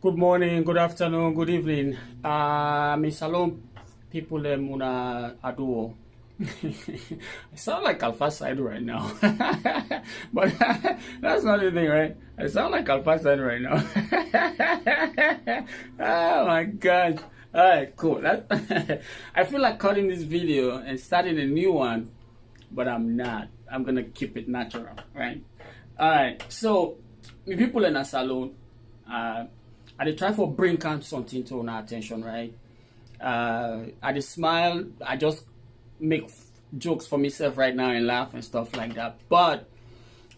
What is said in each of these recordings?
Good morning, good afternoon, good evening. Me salon people muna aduo. I sound like Alpha Side right now. But that's not the thing, right? I sound like Alpha Side right now. Oh my gosh. Alright, cool. I feel like cutting this video and starting a new one, but I'm not. I'm gonna keep it natural, right? Alright, so the people in a salon, I dey try for bring out something to our attention, right? I dey smile, I just make jokes for myself right now and laugh and stuff like that. But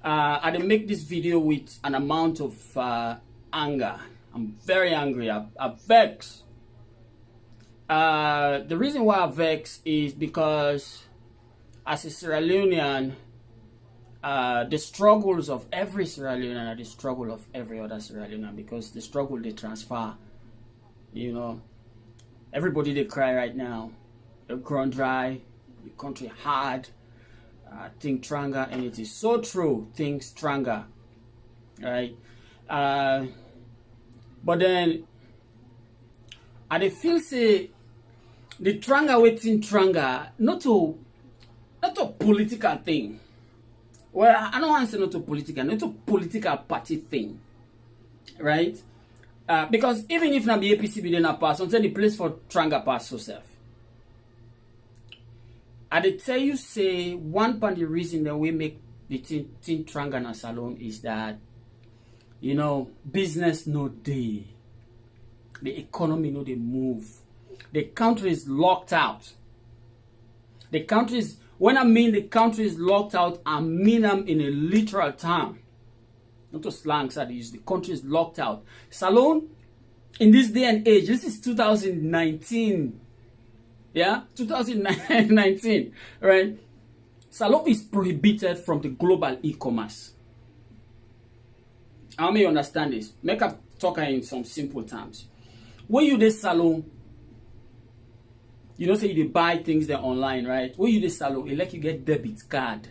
I dey make this video with an amount of anger. I'm very angry. I vex. The reason why I vex is because as a Sierra Leonean, the struggles of every Sierra Leonean are the struggle of every other Sierra Leonean, because the struggle they transfer. You know, everybody they cry right now. The ground dry, the country hard. Think stronger, and it is so true. Think stronger, right? But then, I dey feel say the tranga waiting tranga not a political thing. Well, I don't want to say not a political party thing, right? Because even if not the APC be then pass, until the place for tranga pass yourself. I dey tell you say one part of the reason that we make the thing tranga na salon is that, you know, business no day, the economy no they move, the country is locked out. The country is, when I mean the country is locked out, I mean I'm in a literal term. Not a slang, so I use the country is locked out. Salon, in this day and age, this is 2019. Yeah, 2019, right? Salon is prohibited from the global e-commerce. How many understand this? Make up talk in some simple terms. When you do salon, you know, say you buy things there online, right? When you do salon, it like you get debit card.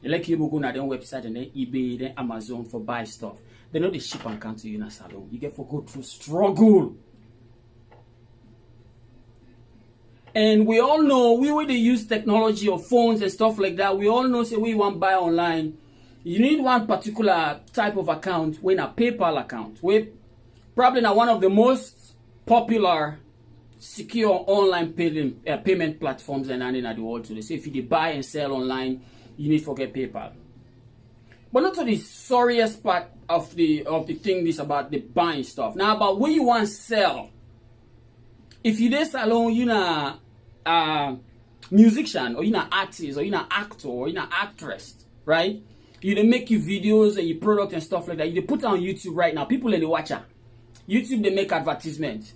It like you go on their website and then eBay, then Amazon for buy stuff. They know the ship and come to you in a salon. You get for go through struggle. And we all know, when they use technology or phones and stuff like that, we all know, say we want to buy online. You need one particular type of account, when a PayPal account. We probably not one of the most popular secure online payment platforms and in the world today. So if you buy and sell online, you need to get PayPal. But not to the sorriest part of the thing is about the buying stuff. Now about when you want to sell. If you do salon, you know musician, or you know artist, or you know actor, or you know actress, right? You dey make you videos and your product and stuff like that. You dey put it on YouTube right now. People in the watcher. YouTube they make advertisement.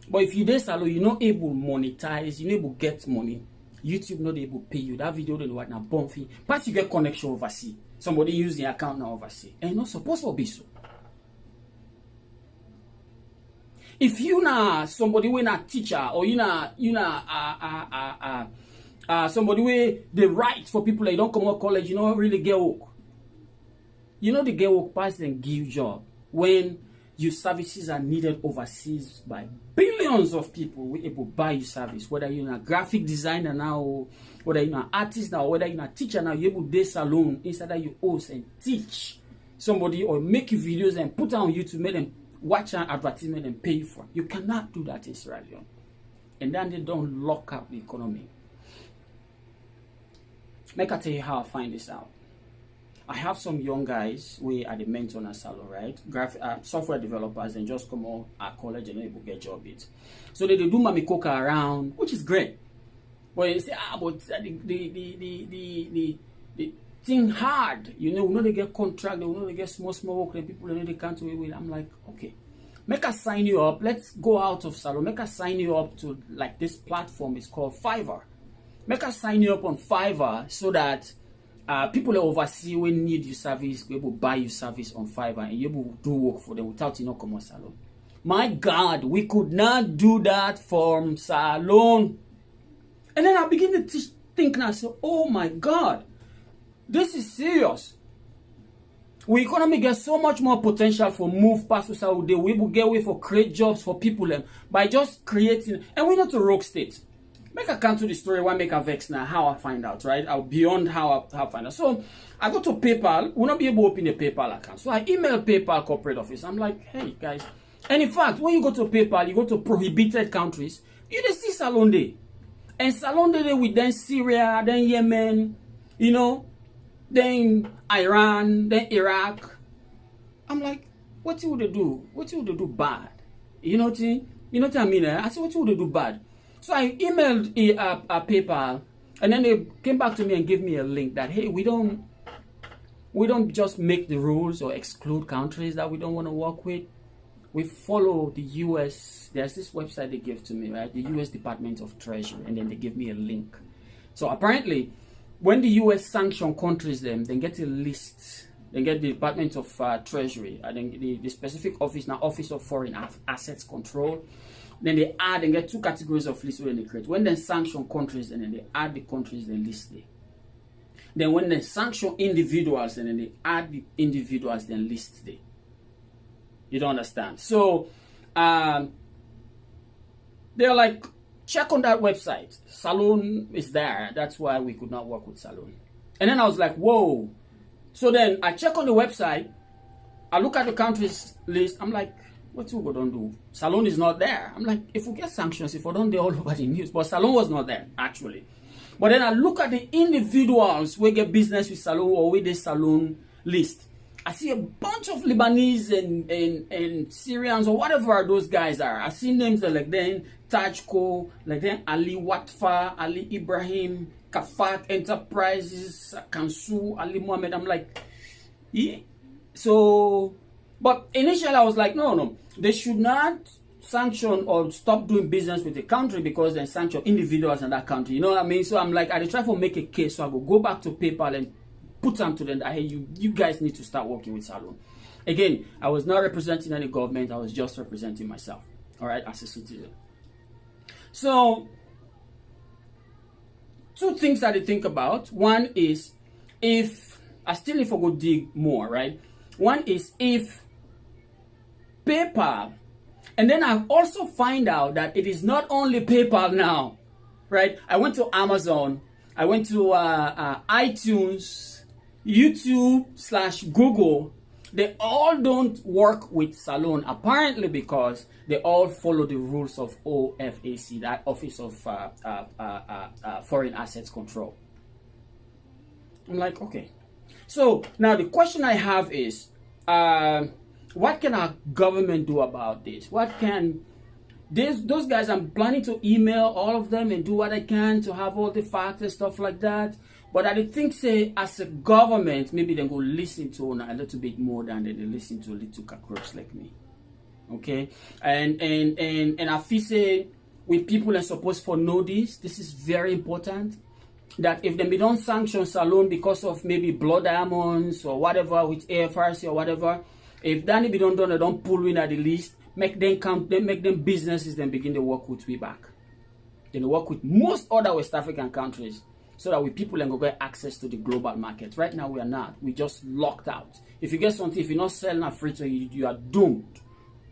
But if you dey salon, you're not able to monetize, you're not able to get money. YouTube not able to pay you. That video they what now bomb fee. Plus you get connection overseas. Somebody use the account now overseas. And you're not supposed to be so. If you na somebody we na teacher, or you na somebody we they write for people that you don't come out college, you don't really get work. You know the get work pass and give job when your services are needed overseas by billions of people. We able to buy your service, whether you're a graphic designer now, whether you're an artist now, whether you're a teacher now. You able to day salon instead of you host and teach somebody, or make your videos and put it on YouTube, make them watch an advertisement and pay you for it. You cannot do that in Sierra Leone. And then they don't lock up the economy. Make I tell you how I find this out. I have some young guys we are the mentor in a salon, right? Software developers, and just come out at college and able to get job it. So they do Mami Coca around, which is great. But you say, but the thing hard, you know, they get contract, they know they get small work, then people know they can't do it with. I'm like, okay, make us sign you up. Let's go out of salon. Make us sign you up to like this platform is called Fiverr. Make us sign you up on Fiverr so that people that overseas will need your service, be able to buy your service on Fiverr, and you able to do work for them without you know come on salon. My God, we could not do that from salon. And then I begin to think now, so oh my God, this is serious. We economy get so much more potential for move past Saudi. We will get way for create jobs for people by just creating, and we're not a rogue state. Make a come to the story, why make a vex now, how I find out, right? I'll beyond how I find out. So I go to PayPal, we'll not be able to open a PayPal account. So I email PayPal corporate office. I'm like, hey guys. And in fact, when you go to PayPal, you go to prohibited countries, you just see Salon Day. And Salon Day with then Syria, then Yemen, you know, then Iran, then Iraq. I'm like, what would they do? What would they do bad? You know what I mean? I said, what would they do bad? So I emailed a PayPal, and then they came back to me and gave me a link that, hey, we don't just make the rules or exclude countries that we don't want to work with. We follow the US. There's this website they gave to me, right? The US Department of Treasury, and then they give me a link. So apparently, when the US sanction countries them, they get a list. They get the Department of Treasury, and then the specific office, now Office of Foreign Assets Control. Then they add and get two categories of lists when they create. When they sanction countries, and then they add the countries they list there. Then when they sanction individuals, and then they add the individuals then list there. You don't understand. So they're like, check on that website. Salon is there. That's why we could not work with Salon. And then I was like, whoa. So then I check on the website. I look at the countries list. I'm like, what we don't do? Salon is not there. I'm like, if we get sanctions, if we don't, they're all over the news. But Salon was not there, actually. But then I look at the individuals who get business with Salon or with the Salon list. I see a bunch of Lebanese and Syrians or whatever those guys are. I see names like then Tajko, like then Ali Watfa, Ali Ibrahim, Kafat Enterprises, Kansu, Ali Mohammed. I'm like, yeah. So, but initially I was like, no, they should not sanction or stop doing business with the country because they sanction individuals in that country. You know what I mean? So I'm like, I try to make a case. So I will go back to PayPal and put them to them that, hey, you guys need to start working with Salon. Again, I was not representing any government. I was just representing myself, all right, as a citizen. So, two things that I think about. One is, if I still need to go dig more, right? One is if PayPal, and then I also find out that it is not only PayPal now, right? I went to Amazon, I went to iTunes, YouTube/Google, they all don't work with Salon, apparently because they all follow the rules of OFAC, that Office of Foreign Assets Control. I'm like, okay. So now the question I have is, what can our government do about this? What can those guys, I'm planning to email all of them and do what I can to have all the facts and stuff like that. But I think, say, as a government, maybe they go listen to a little bit more than they listen to a little cockroach like me. Okay? And I feel say, with people are supposed to know this is very important. That if they don't sanction Salon because of maybe blood diamonds or whatever with AFRC or whatever, if that be don't they don't pull in at the list, make them count, then make them businesses, then begin to work with we back. Then they work with most other West African countries. So that we people can go get access to the global market. Right now we are not. We just locked out. If you get something, if you're not selling a free to you are doomed.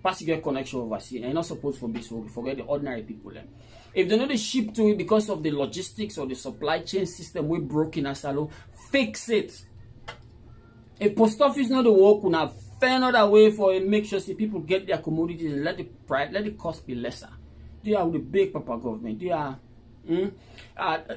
Pass you get connection overseas. And you're not supposed to be so. Forget the ordinary people then. If they know they ship to it because of the logistics or the supply chain system we broke in Asalo, fix it. If post office not the work, we have find another way for it, make sure see people get their commodities and let the price, let the cost be lesser. They are with the big papa government. They are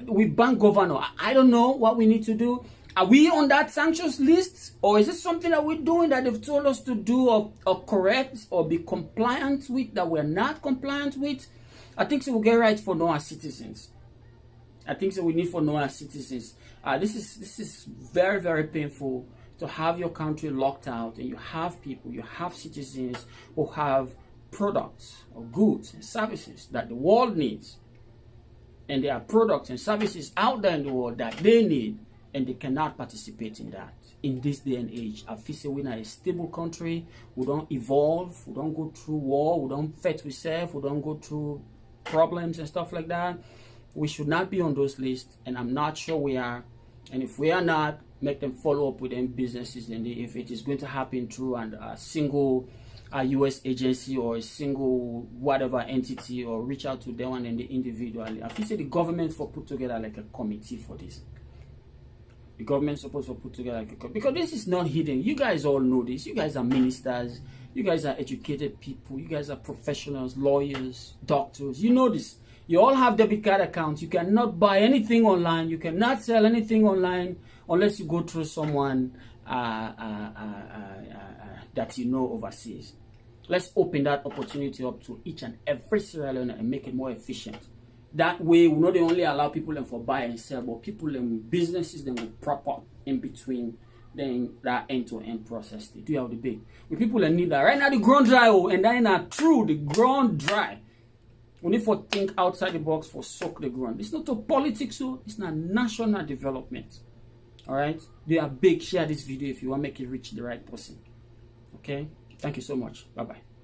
we bank governor. I don't know what we need to do. Are we on that sanctions list, or is it something that we're doing that they've told us to do or correct or be compliant with that we're not compliant with? I think so we'll get right for our citizens. I think so we need for our citizens. This is very, very painful to have your country locked out and you have people, you have citizens who have products or goods and services that the world needs. And there are products and services out there in the world that they need, and they cannot participate in that. In this day and age, I feel say we're not a stable country. We don't evolve. We don't go through war. We don't fight ourselves. We don't go through problems and stuff like that. We should not be on those lists, and I'm not sure we are. And if we are not, make them follow up with them businesses. And if it is going to happen through a single US agency or a single whatever entity, or reach out to them and then individually. I feel say the government for put together like a committee for this. The government supposed to put together like a committee, because this is not hidden. You guys all know this. You guys are ministers. You guys are educated people. You guys are professionals, lawyers, doctors. You know this. You all have debit card accounts. You cannot buy anything online. You cannot sell anything online unless you go through someone that you know overseas. Let's open that opportunity up to each and every Sierra Leone and make it more efficient. That way, we not only allow people them for buy and sell, but people and businesses them will prop up in between then that end-to-end process. They do have the big. We people that need that. Right now the ground dry, and then not true, the ground dry. We need for think outside the box for soak the ground. It's not a politics, so it's not national development. Alright? They are big. Share this video if you want to make it reach the right person. Okay? Thank you so much. Bye-bye.